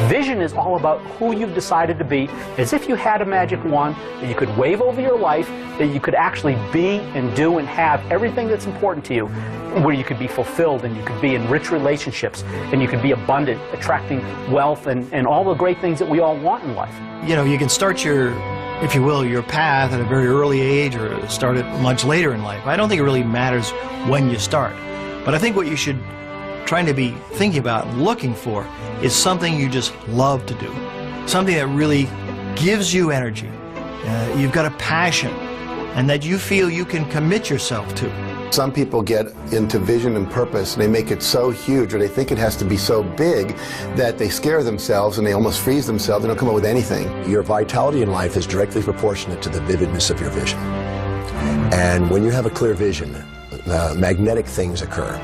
Vision is all about who you've decided to be, as if you had a magic wand that you could wave over your life, that you could actually be and do and have everything that's important to you, where you could be fulfilled and you could be in rich relationships and you could be abundant, attracting wealth and all the great things that we all want in life. You know, you can start your, if you will, your path at a very early age or start it much later in life. I don't think it really matters when you start. But I think what you should trying to be thinking about and looking for is something you just love to do. Something that really gives you energy. You've got a passion and that you feel you can commit yourself to. Some people get into vision and purpose and they make it so huge, or they think it has to be so big, that they scare themselves and they almost freeze themselves. They don't come up with anything. Your vitality in life is directly proportionate to the vividness of your vision. And when you have a clear vision, magnetic things occur,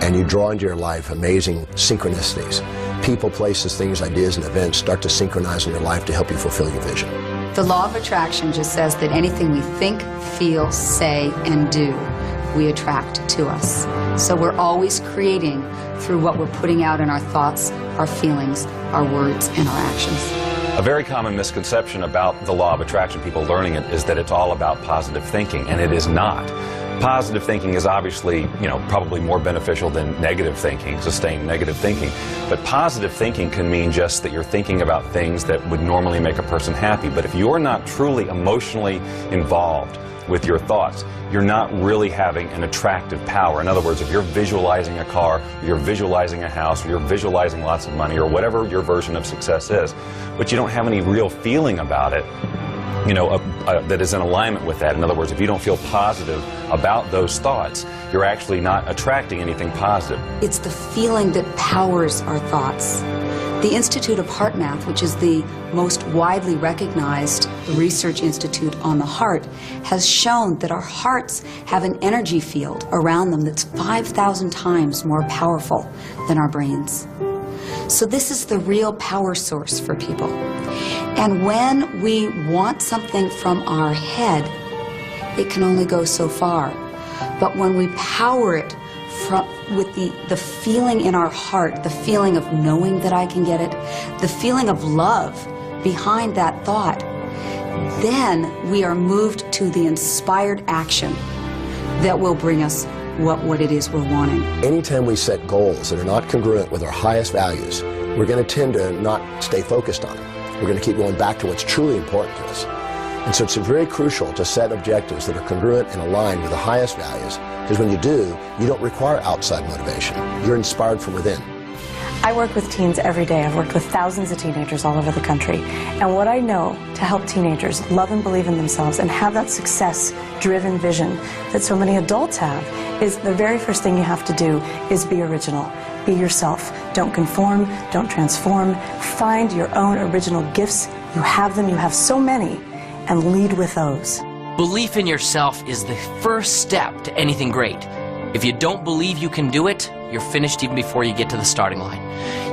and you draw into your life amazing synchronicities. People, places, things, ideas, and events start to synchronize in your life to help you fulfill your vision. The law of attraction just says that anything we think, feel, say, and do, we attract to us. So we're always creating through what we're putting out in our thoughts, our feelings, our words, and our actions. A very common misconception about the law of attraction, people learning it, is that it's all about positive thinking, and it is not. Positive thinking is obviously, probably more beneficial than negative thinking, sustained negative thinking. But positive thinking can mean just that you're thinking about things that would normally make a person happy. But if you're not truly emotionally involved with your thoughts, you're not really having an attractive power. In other words, if you're visualizing a car, or you're visualizing a house, or you're visualizing lots of money, or whatever your version of success is, but you don't have any real feeling about it, that is in alignment with that. In other words, if you don't feel positive about those thoughts, you're actually not attracting anything positive. It's the feeling that powers our thoughts. The Institute of Heart Math, which is the most widely recognized research institute on the heart, has shown that our hearts have an energy field around them that's 5,000 times more powerful than our brains. So this is the real power source for people. And when we want something from our head, it can only go so far. But when we power it with the feeling in our heart, the feeling of knowing that I can get it, the feeling of love behind that thought, then we are moved to the inspired action that will bring us what it is we're wanting. Anytime we set goals that are not congruent with our highest values, we're going to tend to not stay focused on them. We're going to keep going back to what's truly important to us. And so it's very crucial to set objectives that are congruent and aligned with the highest values, because when you do, you don't require outside motivation. You're inspired from within. I work with teens every day. I've worked with thousands of teenagers all over the country. And what I know to help teenagers love and believe in themselves and have that success-driven vision that so many adults have is the very first thing you have to do is be original. Be yourself. Don't conform. Don't transform. Find your own original gifts. You have them. You have so many. And lead with those. Belief in yourself is the first step to anything great. If you don't believe you can do it, you're finished even before you get to the starting line.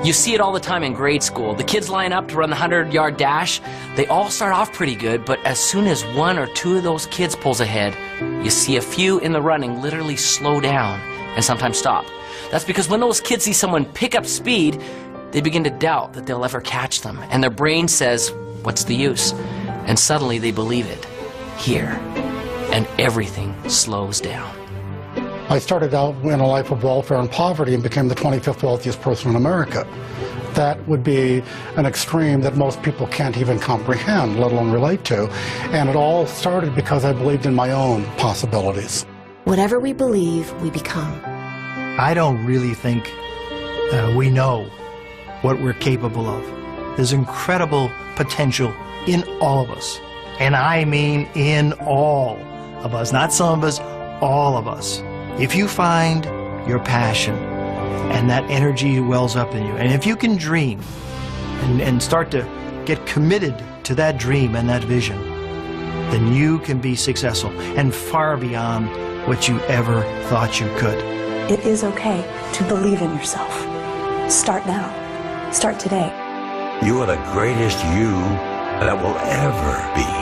You see it all the time in grade school. The kids line up to run the 100-yard dash. They all start off pretty good, but as soon as one or two of those kids pulls ahead, you see a few in the running literally slow down and sometimes stop. That's because when those kids see someone pick up speed, they begin to doubt that they'll ever catch them. And their brain says, what's the use? And suddenly they believe it. Here. And everything slows down. I started out in a life of welfare and poverty and became the 25th wealthiest person in America. That would be an extreme that most people can't even comprehend, let alone relate to. And it all started because I believed in my own possibilities. Whatever we believe, we become. I don't really think we know what we're capable of. There's incredible potential in all of us. And I mean in all of us, not some of us, all of us. If you find your passion and that energy wells up in you, and if you can dream and start to get committed to that dream and that vision, then you can be successful and far beyond what you ever thought you could. It is okay to believe in yourself. Start now. Start today. You are the greatest you that will ever be.